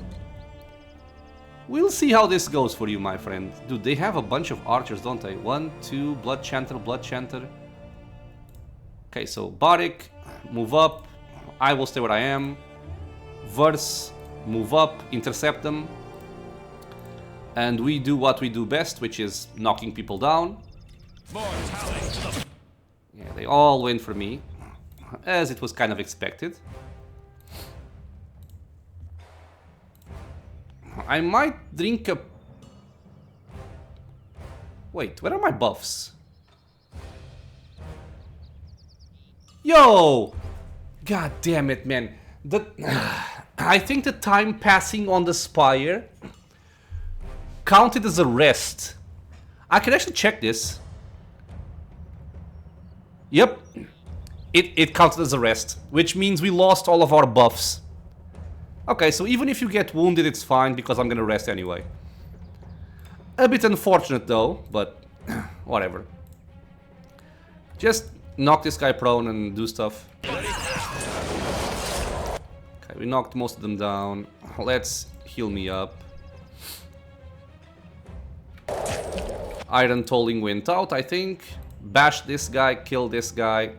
We'll see how this goes for you, my friend. Dude, they have a bunch of archers, don't they? 1, 2, Blood Chanter, Blood Chanter. Okay, so Barik, move up. I will stay where I am. Verse, move up, intercept them. And we do what we do best, which is knocking people down. Yeah, they all went for me, as it was kind of expected. I might drink a... Wait, where are my buffs? Yo! God damn it, man. I think the time passing on the spire counted as a rest. I can actually check this. Yep. It counted as a rest, which means we lost all of our buffs. Okay, so even if you get wounded, it's fine, because I'm gonna rest anyway. A bit unfortunate though, but whatever. Just knock this guy prone and do stuff. Okay, we knocked most of them down. Let's heal me up. Iron Tolling went out, I think. Bash this guy, kill this guy.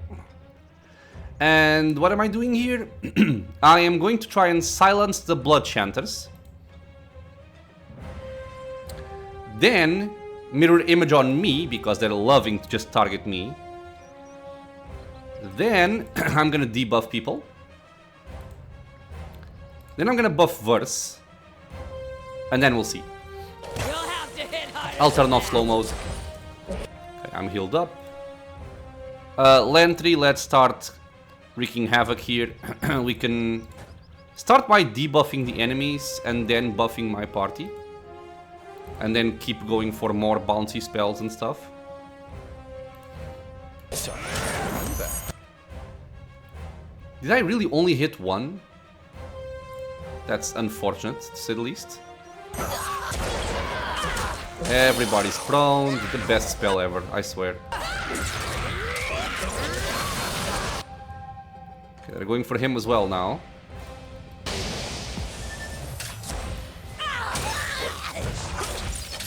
And what am I doing here? I am going to try and silence the Blood Chanters. Then, mirror image on me, because they're loving to just target me. Then, I'm gonna debuff people. Then I'm gonna buff Verse. And then we'll see. I'll turn off slow mode. Okay, I'm healed up. Lantry, let's start wreaking havoc here. We can start by debuffing the enemies and then buffing my party. And then keep going for more bouncy spells and stuff. Did I really only hit one? That's unfortunate, to say the least. Everybody's prone. The best spell ever, I swear. Okay, they're going for him as well now.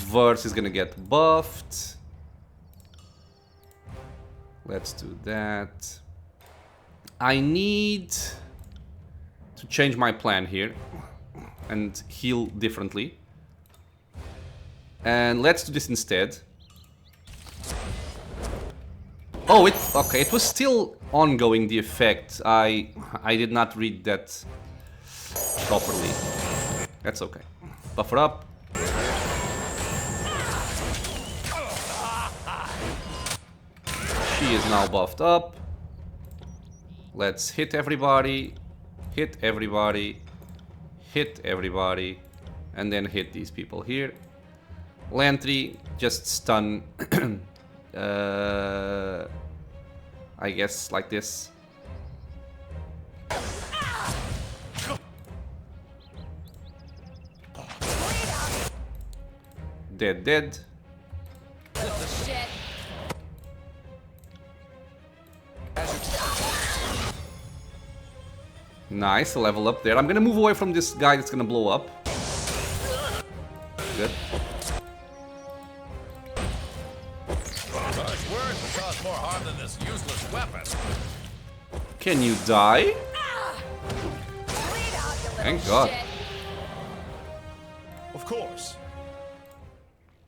verse is gonna get buffed. Let's do that. I need to change my plan here and heal differently. And let's do this instead. Oh, okay, it was still ongoing, the effect. I did not read that properly. That's okay. Buffer up. She is now buffed up. Let's hit everybody. Hit everybody. Hit everybody. And then hit these people here. Lantry, just stun. I guess like this. Dead, dead. Oh, shit. Nice, a level up there. I'm gonna move away from this guy that's gonna blow up. Good. Harsh words will cause more harm than this useless weapon. Can you die? Bleed out, you Thank little God. shit. Of course.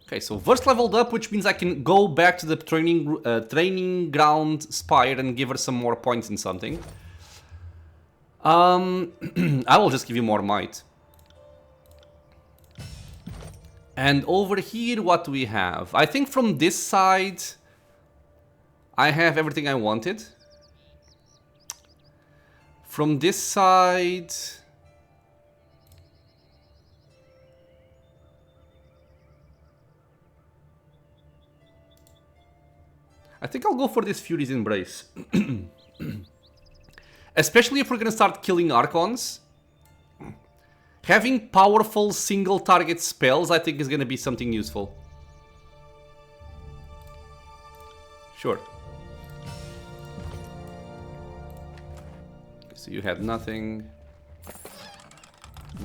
Okay, so verse leveled up, which means I can go back to the training ground Spire and give her some more points in something. I will just give you more might. And over here, what do we have? I think from this side, I have everything I wanted. From this side... I think I'll go for this Fury's Embrace. Especially if we're gonna start killing Archons. Having powerful single target spells I think is gonna be something useful. Sure. So you had nothing.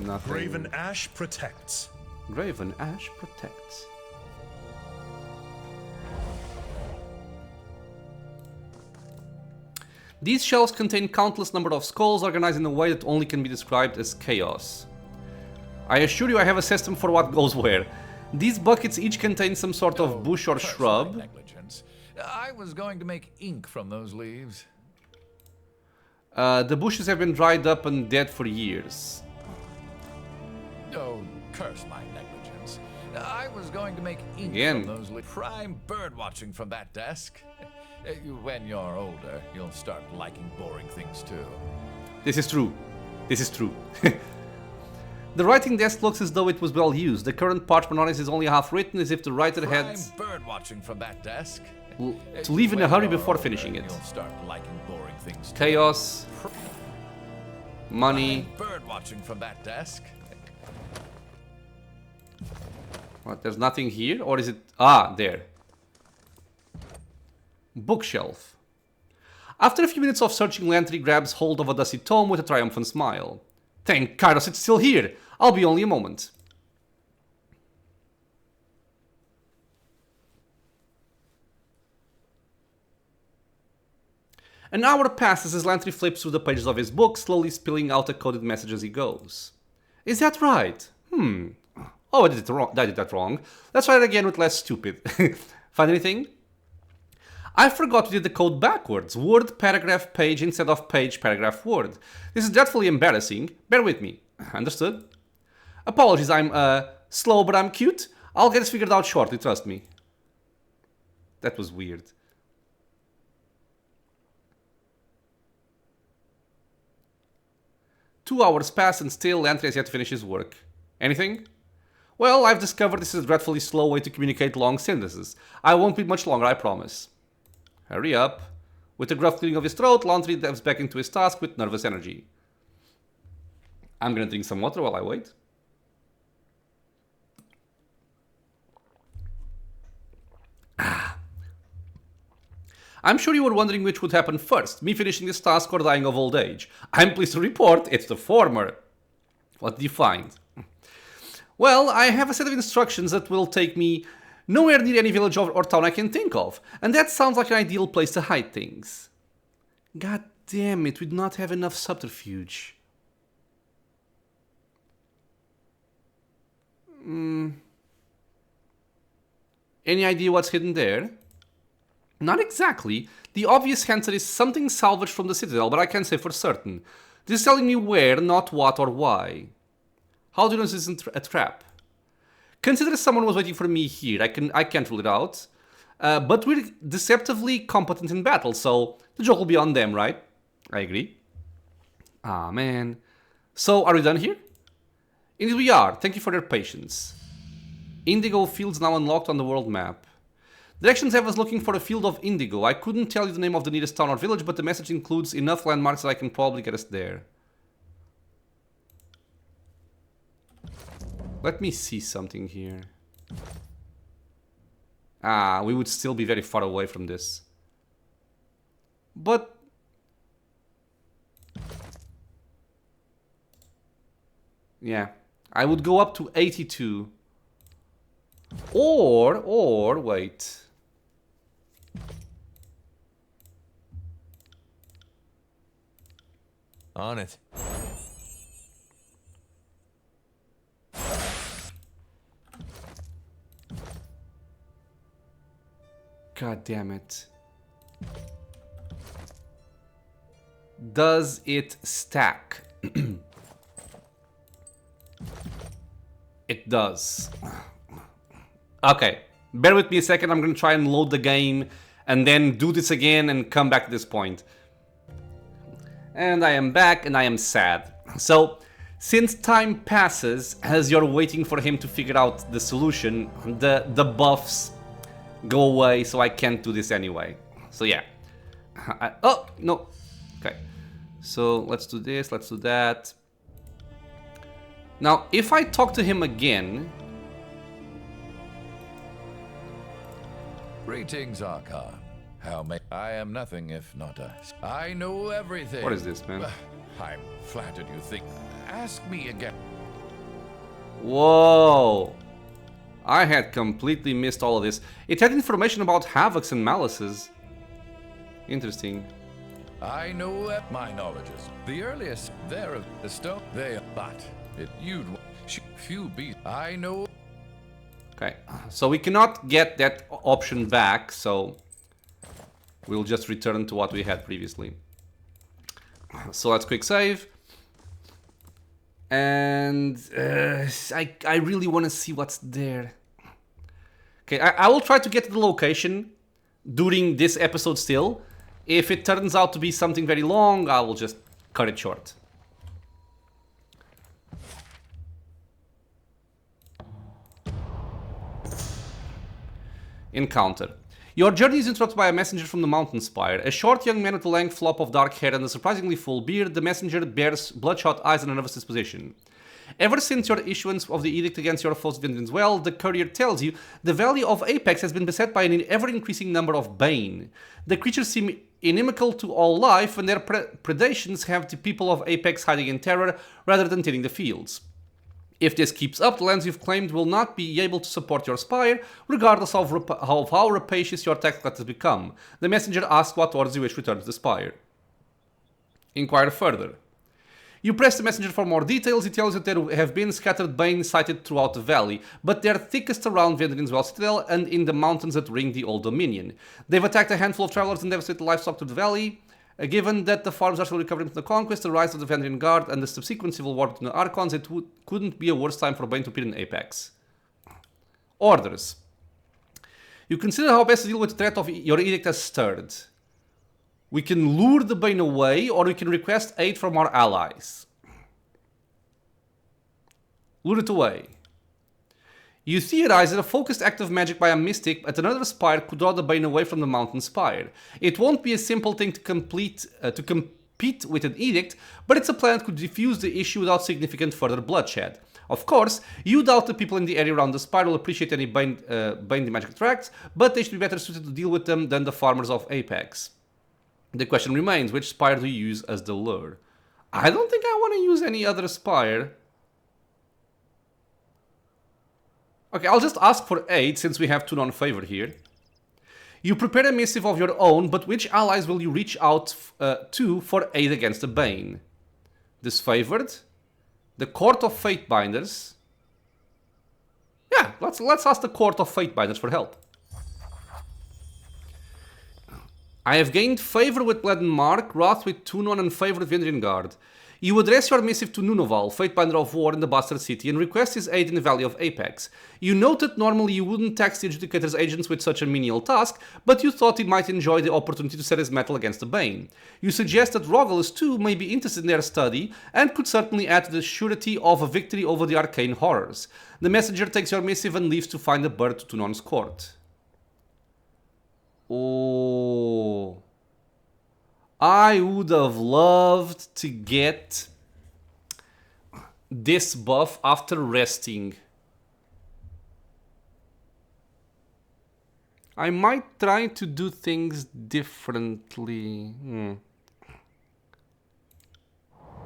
Nothing. Graven Ash protects. Graven Ash protects. These shelves contain countless number of skulls organized in a way that only can be described as chaos. I assure you I have a system for what goes where. These buckets each contain some sort of bush or Curse my shrub. negligence. I was going to make ink from those leaves. The bushes have been dried up and dead for years. Oh, curse my negligence. I was going to make ink Again. from those leaves. Prime bird watching from that desk. When you're older, you'll start liking boring things too. This is true. This is true. The writing desk looks as though it was well used. The current parchment on it is only half written, as if the writer had Prime bird watching from that desk. to leave in a When hurry you're before older, finishing it. You'll start liking boring things too. Chaos. Money. Prime bird watching from that desk. What, there's nothing here? Or is it... Ah, there. Bookshelf. After a few minutes of searching, Lantry grabs hold of a dusty tome with a triumphant smile. Thank Kairos, it's still here. I'll be only a moment. An hour passes as Lantry flips through the pages of his book, slowly spilling out a coded message as he goes. Is that right? Oh, I did that wrong. Let's try it again with less stupid. Find anything? I forgot we did the code backwards. Word, paragraph, page instead of page, paragraph, word. This is dreadfully embarrassing. Bear with me. Understood? Apologies, I'm slow but I'm cute. I'll get this figured out shortly, trust me. That was weird. Two hours pass and still Lantry has yet to finish his work. Anything? Well, I've discovered this is a dreadfully slow way to communicate long sentences. I won't be much longer, I promise. Hurry up. With a gruff clearing of his throat, Lantry dives back into his task with nervous energy. I'm gonna drink some water while I wait. I'm sure you were wondering which would happen first, me finishing this task or dying of old age. I'm pleased to report it's the former. What did you find? Well, I have a set of instructions that will take me nowhere near any village or town I can think of, and that sounds like an ideal place to hide things. God damn it, we do not have enough subterfuge. Any idea what's hidden there? Not exactly. The obvious answer is something salvaged from the Citadel, but I can't say for certain. This is telling me where, not what or why. How do you know this isn't a trap? Consider someone was waiting for me here. I can't rule it out. But we're deceptively competent in battle, so the joke will be on them, right? I agree. Ah, man. So, are we done here? Indeed we are. Thank you for your patience. Indigo fields now unlocked on the world map. Directions have us looking for a field of indigo. I couldn't tell you the name of the nearest town or village, but the message includes enough landmarks that I can probably get us there. Let me see something here. Ah, we would still be very far away from this. But... yeah, I would go up to 82. Or, wait. On it. God damn it. Does it stack? It does. Okay, bear with me a second. I'm gonna try and load the game and then do this again and come back to this point. And I am back and I am sad. So, since time passes as you're waiting for him to figure out the solution, the buffs go away, so I can't do this anyway. So yeah. Oh, no. Okay. So let's do this, let's do that. Now, if I talk to him again... Greetings, Archon. How may I am nothing if not a... I know everything. What is this, man? I'm flattered you think. Ask me again. Whoa. I had completely missed all of this. It had information about havocs and malices. Interesting. I know that my knowledge is the earliest there of the stone. They but it you'd few be. I know. Okay, so we cannot get that option back, so we'll just return to what we had previously. So let's quick save. And I really want to see what's there. Okay, I will try to get to the location during this episode still. If it turns out to be something very long, I will just cut it short. Encounter. Your journey is interrupted by a messenger from the mountain spire. A short young man with a lank flop of dark hair and a surprisingly full beard, the messenger bears bloodshot eyes and a nervous disposition. Ever since your issuance of the edict against your foes Vinden's Well, the courier tells you the Valley of Apex has been beset by an ever-increasing number of Bane. The creatures seem inimical to all life, and their predations have the people of Apex hiding in terror rather than tilling the fields. If this keeps up, the lands you've claimed will not be able to support your spire, regardless of how rapacious your tax collectors become. The messenger asks what orders you wish returned to the spire. Inquire further. You press the messenger for more details. He tells you that there have been scattered Bane sighted throughout the valley, but they're thickest around Vinden's Well Citadel and in the mountains that ring the Old Dominion. They've attacked a handful of travelers and devastated livestock to the valley. Given that the farms are still recovering from the conquest, the rise of the Vendrian Guard, and the subsequent civil war between the Archons, it couldn't be a worse time for Bane to appear in Apex. Orders. You consider how best to deal with the threat of your edict as stirred. We can lure the Bane away, or we can request aid from our allies. Lure it away. You theorize that a focused act of magic by a mystic at another spire could draw the Bane away from the mountain spire. It won't be a simple thing to compete with an edict, but it's a plan that could defuse the issue without significant further bloodshed. Of course, you doubt the people in the area around the spire will appreciate any Bane the magic attracts, but they should be better suited to deal with them than the farmers of Apex. The question remains, which spire do you use as the lure? I don't think I want to use any other spire. Okay, I'll just ask for aid since we have 2 non-favored here. You prepare a missive of your own, but which allies will you reach out to for aid against the Bane? Disfavored? The Court of Fatebinders? Yeah, let's ask the Court of Fatebinders for help. I have gained favor with Mark, wrath with Tunon, and favor with Vendrian Guard. You address your missive to Nunoval, Fatebinder of War in the Bastard City, and request his aid in the Valley of Apex. You note that normally you wouldn't tax the Adjudicator's agents with such a menial task, but you thought he might enjoy the opportunity to set his mettle against the Bane. You suggest that Roguenbauld too may be interested in their study, and could certainly add to the surety of a victory over the arcane horrors. The messenger takes your missive and leaves to find the bird to Tunon's court. Oh... I would have loved to get this buff after resting. I might try to do things differently.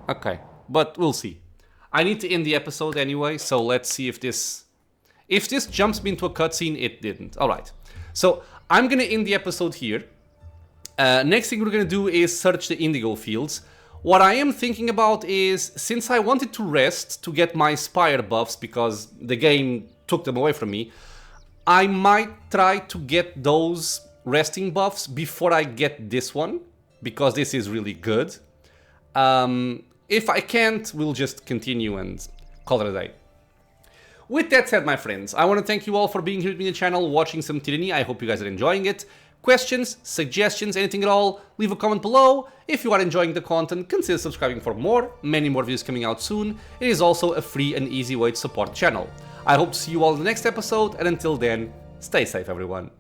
Okay, but we'll see. I need to end the episode anyway, so let's see if this... If this jumps me into a cutscene, it didn't. Alright, so I'm gonna end the episode here. Next thing we're going to do is search the indigo fields. What I am thinking about is, since I wanted to rest to get my Spire buffs because the game took them away from me, I might try to get those resting buffs before I get this one, because this is really good. If I can't, we'll just continue and call it a day. With that said, my friends, I want to thank you all for being here with me on the channel, watching some Tyranny. I hope you guys are enjoying it. Questions, suggestions, anything at all, leave a comment below. If you are enjoying the content, consider subscribing for more, many more videos coming out soon. It is also a free and easy way to support the channel. I hope to see you all in the next episode, and until then, stay safe everyone.